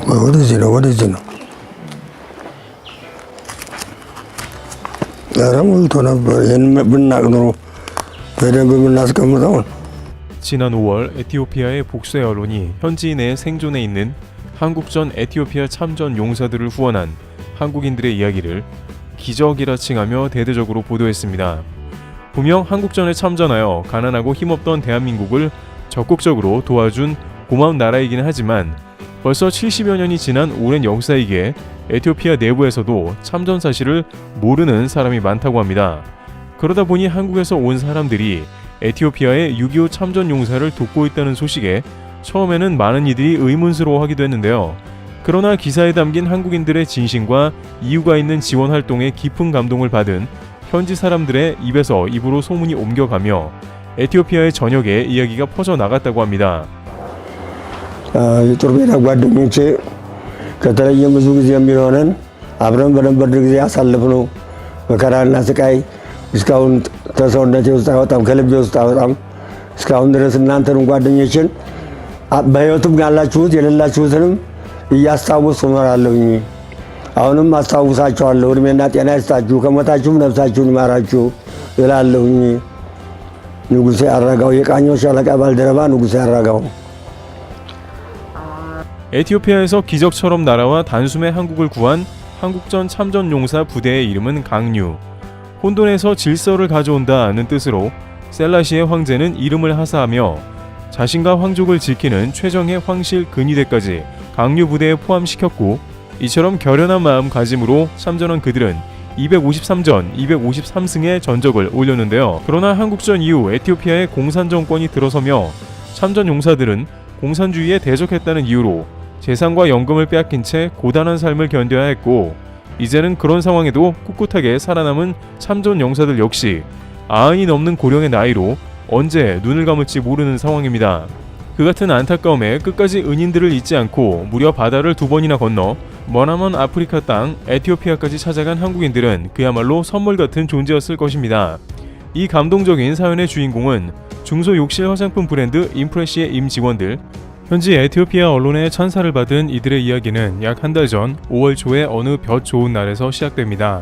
Original. 지난 5월 에티오피아의 복수의 언론이 현지인의 생존에 있는 한국전 에티오피아 참전 용사들을 후원한 한국인들의 이야기를 기적이라 칭하며 대대적으로 보도했습니다. 분명 한국전에 참전하여 가난하고 힘없던 대한민국을 적극적으로 도와준 고마운 나라이긴 하지만 벌써 70여 년이 지난 오랜 역사이기에 에티오피아 내부에서도 참전 사실을 모르는 사람이 많다고 합니다. 그러다 보니 한국에서 온 사람들이 에티오피아의 6.25 참전 용사를 돕고 있다는 소식에 처음에는 많은 이들이 의문스러워하기도 했는데요. 그러나 기사에 담긴 한국인들의 진심과 이유가 있는 지원 활동에 깊은 감동을 받은 현지 사람들의 입에서 입으로 소문이 옮겨가며 에티오피아의 전역에 이야기가 퍼져나갔다고 합니다. የጦር ጓደኞቼ ከተለየ ብዙ ጊዜ የሚሆነን አብረን በነበረ ጊዜ ያሳለፍነው መከራና ስቃይ እስካሁን ከሰውነቴ ውስጥ አይወጣም፣ ከልቤ ውስጥ አይወጣም። እስካሁን ድረስ እናንተንም ጓደኞችን በሕይወትም ያላችሁት የሌላችሁትንም እያስታወስኩ እኖራለሁኝ። አሁንም አስታውሳችኋለሁ። እድሜና ጤና ይስጣችሁ፣ ከሞታችሁም ነፍሳችሁን ይማራችሁ እላለሁኝ። ንጉሴ አረጋው፣ የቃኞች ሻለቃ ባልደረባ ንጉሴ አረጋው። 에티오피아에서 기적처럼 날아와 단숨에 한국을 구한 한국전 참전용사 부대의 이름은 강류. 혼돈에서 질서를 가져온다는 뜻으로 셀라시의 황제는 이름을 하사하며 자신과 황족을 지키는 최정의 황실 근위대까지 강류 부대에 포함시켰고, 이처럼 결연한 마음가짐으로 참전한 그들은 253전 253승의 전적을 올렸는데요. 그러나 한국전 이후 에티오피아의 공산 정권이 들어서며 참전 용사들은 공산주의에 대적했다는 이유로 재산과 연금을 빼앗긴 채 고단한 삶을 견뎌야 했고, 이제는 그런 상황에도 꿋꿋하게 살아남은 참전 용사들 역시 90이 넘는 고령의 나이로 언제 눈을 감을지 모르는 상황입니다. 그 같은 안타까움에 끝까지 은인들을 잊지 않고 무려 바다를 2번이나 건너 머나먼 아프리카 땅 에티오피아까지 찾아간 한국인들은 그야말로 선물 같은 존재였을 것입니다. 이 감동적인 사연의 주인공은 중소욕실 화장품 브랜드 임프레시의 임직원들. 현지 에티오피아 언론의 찬사를 받은 이들의 이야기는 약 한 달 전 5월 초에 어느 볕 좋은 날에서 시작됩니다.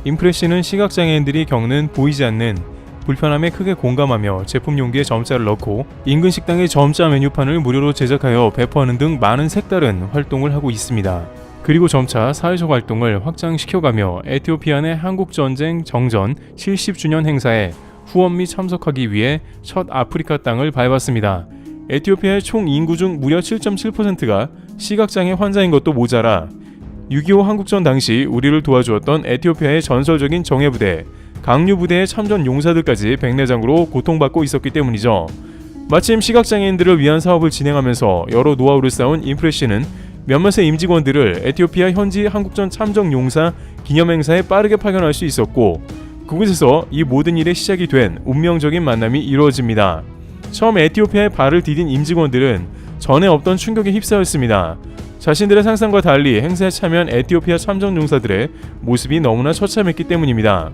임프레시는 시각장애인들이 겪는 보이지 않는 불편함에 크게 공감하며 제품 용기에 점자를 넣고 인근 식당의 점자 메뉴판을 무료로 제작하여 배포하는 등 많은 색다른 활동을 하고 있습니다. 그리고 점차 사회적 활동을 확장시켜가며 에티오피아 내 한국전쟁 정전 70주년 행사에 후원 및 참석하기 위해 첫 아프리카 땅을 밟았습니다. 에티오피아의 총 인구 중 무려 7.7%가 시각장애 환자인 것도 모자라 6.25 한국전 당시 우리를 도와주었던 에티오피아의 전설적인 정예부대, 강류부대의 참전 용사들까지 백내장으로 고통받고 있었기 때문이죠. 마침 시각장애인들을 위한 사업을 진행하면서 여러 노하우를 쌓은 임프레시는 몇몇의 임직원들을 에티오피아 현지 한국전 참전 용사 기념행사에 빠르게 파견할 수 있었고, 그곳에서 이 모든 일의 시작이 된 운명적인 만남이 이루어집니다. 처음 에티오피아에 발을 디딘 임직원들은 전에 없던 충격에 휩싸였습니다. 자신들의 상상과 달리 행사에 참여한 에티오피아 참전 용사들의 모습이 너무나 처참했기 때문입니다.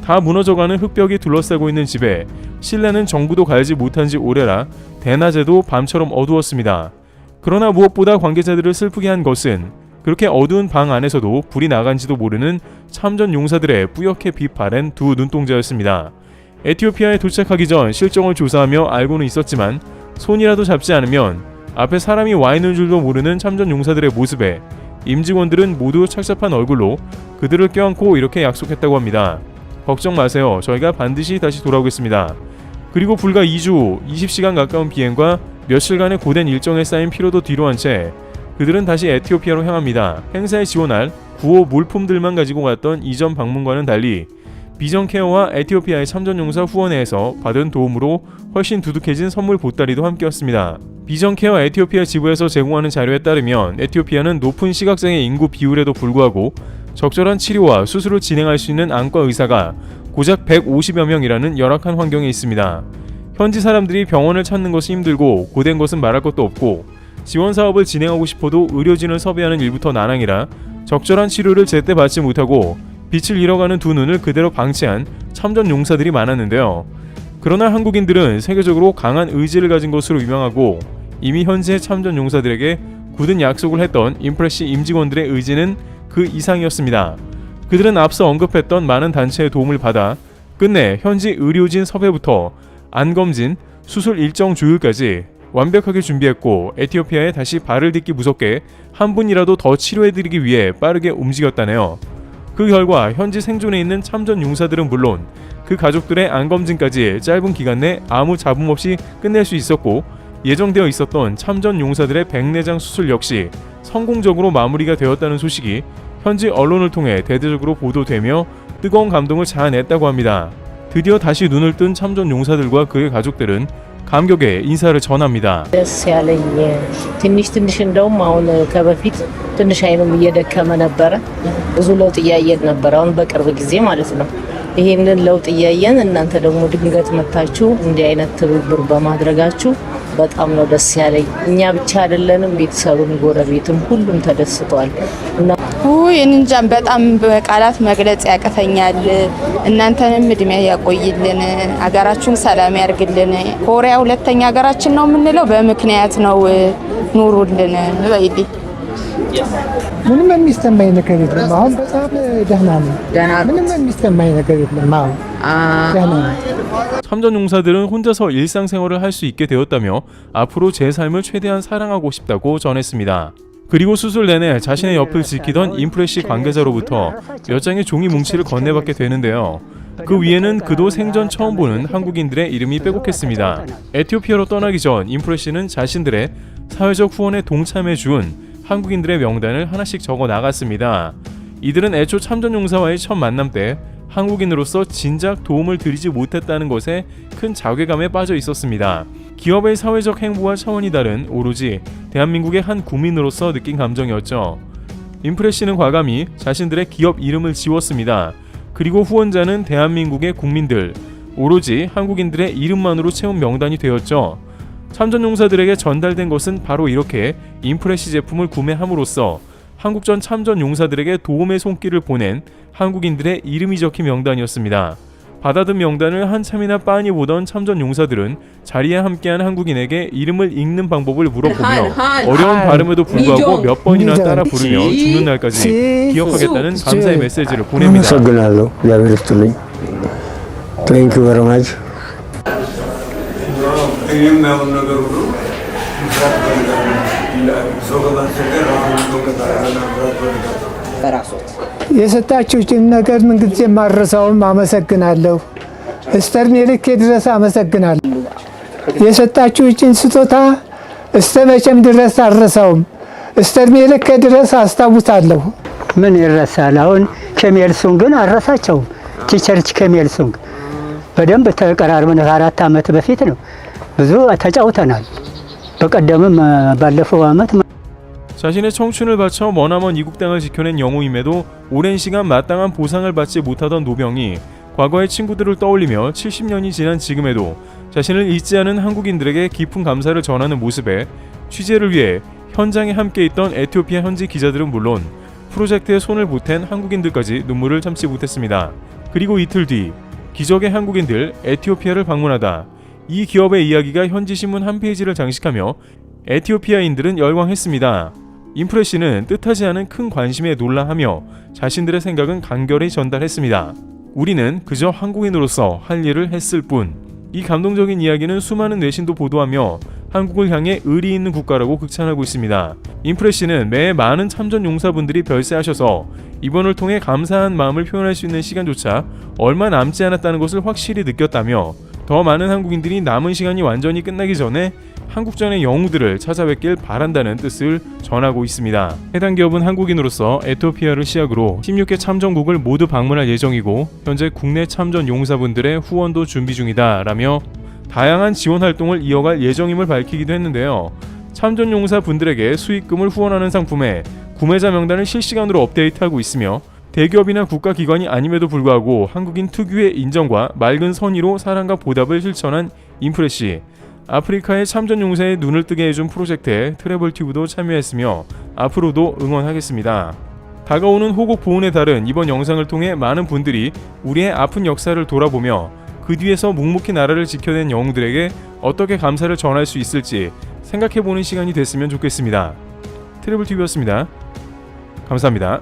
다 무너져가는 흙벽이 둘러싸고 있는 집에 실내는 전구도 갈지 못한 지 오래라 대낮에도 밤처럼 어두웠습니다. 그러나 무엇보다 관계자들을 슬프게 한 것은 그렇게 어두운 방 안에서도 불이 나간지도 모르는 참전 용사들의 뿌옇게 빛 바랜 두 눈동자였습니다. 에티오피아에 도착하기 전 실정을 조사하며 알고는 있었지만 손이라도 잡지 않으면 앞에 사람이 와 있는 줄도 모르는 참전 용사들의 모습에 임직원들은 모두 착잡한 얼굴로 그들을 껴안고 이렇게 약속했다고 합니다. 걱정 마세요. 저희가 반드시 다시 돌아오겠습니다. 그리고 불과 2주 후 20시간 가까운 비행과 며칠간의 고된 일정에 쌓인 피로도 뒤로한 채 그들은 다시 에티오피아로 향합니다. 행사에 지원할 구호 물품들만 가지고 갔던 이전 방문과는 달리 비전케어와 에티오피아의 참전용사 후원회에서 받은 도움으로 훨씬 두둑해진 선물 보따리도 함께였습니다. 비전케어 에티오피아 지부에서 제공하는 자료에 따르면 에티오피아는 높은 시각장애 인구 비율에도 불구하고 적절한 치료와 수술을 진행할 수 있는 안과 의사가 고작 150여 명이라는 열악한 환경에 있습니다. 현지 사람들이 병원을 찾는 것이 힘들고 고된 것은 말할 것도 없고 지원 사업을 진행하고 싶어도 의료진을 섭외하는 일부터 난항이라 적절한 치료를 제때 받지 못하고 빛을 잃어가는 두 눈을 그대로 방치한 참전 용사들이 많았는데요. 그러나 한국인들은 세계적으로 강한 의지를 가진 것으로 유명하고 이미 현지의 참전 용사들에게 굳은 약속을 했던 인프레시 임직원들의 의지는 그 이상이었습니다. 그들은 앞서 언급했던 많은 단체의 도움을 받아 끝내 현지 의료진 섭외부터 안검진, 수술 일정 조율까지 완벽하게 준비했고 에티오피아에 다시 발을 딛기 무섭게 한 분이라도 더 치료해드리기 위해 빠르게 움직였다네요. 그 결과 현지 생존해 있는 참전 용사들은 물론 그 가족들의 안검진까지 짧은 기간 내 아무 잡음 없이 끝낼 수 있었고 예정되어 있었던 참전 용사들의 백내장 수술 역시 성공적으로 마무리가 되었다는 소식이 현지 언론을 통해 대대적으로 보도되며 뜨거운 감동을 자아냈다고 합니다. 드디어 다시 눈을 뜬 참전 용사들과 그의 가족들은 감격의 인사를 전합니다. ደስ ያለኝ ትንሽ እንደውም አሁን ከበፊት ትንሽ አይኑም እየደከመ ነበረ። ብዙ ለውጥ እያየን ነበር፣ አሁን በቅርብ ጊዜ ማለት ነው። ይሄንን ለውጥ እያየን እናንተ ደግሞ ድንገት መታችሁ እንዲህ አይነት ትብብር በማድረጋችሁ በጣም ነው ደስ ያለኝ። እኛ ብቻ አይደለንም፣ ቤተሰብም ጎረቤትም ሁሉም ተደስቷል እና እንጃም በጣም በቃላት መግለጽ ያቅተኛል። እናንተንም እድሜ ያቆይልን፣ አገራችሁን ሰላም ያርግልን። ኮሪያ ሁለተኛ ሀገራችን ነው የምንለው በምክንያት ነው። ኑሩልን በይዲ ምንም የሚሰማኝ ነገር የለም። አሁን በጣም ደህና ነው። ምንም የሚሰማኝ ነገር የለም። አሁን ደህና ነው። 참전 용사들은 혼자서 일상생활을 할 수 있게 되었다며 앞으로 제 삶을 최대한 사랑하고 싶다고 전했습니다. 그리고 수술 내내 자신의 옆을 지키던 인프레시 관계자로부터 몇 장의 종이 뭉치를 건네받게 되는데요. 그 위에는 그도 생전 처음 보는 한국인들의 이름이 빼곡했습니다. 에티오피아로 떠나기 전 인프레시는 자신들의 사회적 후원에 동참해 준 한국인들의 명단을 하나씩 적어 나갔습니다. 이들은 애초 참전용사와의 첫 만남 때 한국인으로서 진작 도움을 드리지 못했다는 것에 큰 자괴감에 빠져 있었습니다. 기업의 사회적 행보와 차원이 다른 오로지 대한민국의 한 국민으로서 느낀 감정이었죠. 인프레시는 과감히 자신들의 기업 이름을 지웠습니다. 그리고 후원자는 대한민국의 국민들, 오로지 한국인들의 이름만으로 채운 명단이 되었죠. 참전용사들에게 전달된 것은 바로 이렇게 인프레시 제품을 구매함으로써 한국전 참전 용사들에게 도움의 손길을 보낸 한국인들의 이름이 적힌 명단이었습니다. 받아든 명단을 한참이나 빤히 보던 참전 용사들은 자리에 함께한 한국인에게 이름을 읽는 방법을 물어보며 어려운 발음에도 불구하고 몇 번이나 따라 부르며 죽는 날까지 기억하겠다는 감사의 메시지를 보냅니다. አመሰግናለሁ። እግዚአብሔር ይስጥልኝ። ቴንክ ዩ ቨሪ ማች የሚያውን ነገር ሁሉ የሰጣችሁትን ነገር ምንጊዜ ማረሳውም አመሰግናለሁ። እስከ እድሜ ልኬ ድረስ አመሰግናለሁ። የሰጣችሁትን ስጦታ እስከ መቼም ድረስ አልረሳውም። እስከ እድሜ ልኬ ድረስ አስታውሳለሁ። ምን ይረሳል? አሁን ከሜልሱንግን አረሳቸው። ቲቸርች ከሜልሱንግ በደንብ ተቀራርበን 4 ዓመት በፊት ነው ብዙ ተጫውተናል። በቀደምም ባለፈው ዓመት 자신의 청춘을 바쳐 머나먼 이국 땅을 지켜낸 영웅임에도 오랜 시간 마땅한 보상을 받지 못하던 노병이 과거의 친구들을 떠올리며 70년이 지난 지금에도 자신을 잊지 않은 한국인들에게 깊은 감사를 전하는 모습에 취재를 위해 현장에 함께 있던 에티오피아 현지 기자들은 물론 프로젝트에 손을 보탠 한국인들까지 눈물을 참지 못했습니다. 그리고 이틀 뒤 기적의 한국인들 에티오피아를 방문하다 이 기업의 이야기가 현지 신문 한 페이지를 장식하며 에티오피아인들은 열광했습니다. 인프레시는 뜻하지 않은 큰 관심에 놀라하며 자신들의 생각은 간결히 전달했습니다. 우리는 그저 한국인으로서 할 일을 했을 뿐. 이 감동적인 이야기는 수많은 외신도 보도하며 한국을 향해 의리 있는 국가라고 극찬하고 있습니다. 인프레시는 매해 많은 참전 용사분들이 별세하셔서 이번을 통해 감사한 마음을 표현할 수 있는 시간조차 얼마 남지 않았다는 것을 확실히 느꼈다며 더 많은 한국인들이 남은 시간이 완전히 끝나기 전에 한국전의 영웅들을 찾아뵙길 바란다는 뜻을 전하고 있습니다. 해당 기업은 한국인으로서 에티오피아를 시작으로 16개 참전국을 모두 방문할 예정이고 현재 국내 참전 용사분들의 후원도 준비 중이다 라며 다양한 지원 활동을 이어갈 예정임을 밝히기도 했는데요. 참전 용사분들에게 수익금을 후원하는 상품에 구매자 명단을 실시간으로 업데이트하고 있으며 대기업이나 국가기관이 아님에도 불구하고 한국인 특유의 인정과 맑은 선의로 사랑과 보답을 실천한 인프레시. 아프리카의 참전 용사의 눈을 뜨게 해준 프로젝트에 트래블튜브도 참여했으며 앞으로도 응원하겠습니다. 다가오는 호국 보훈의 달은 이번 영상을 통해 많은 분들이 우리의 아픈 역사를 돌아보며 그 뒤에서 묵묵히 나라를 지켜낸 영웅들에게 어떻게 감사를 전할 수 있을지 생각해보는 시간이 됐으면 좋겠습니다. 트래블TV였습니다. 감사합니다.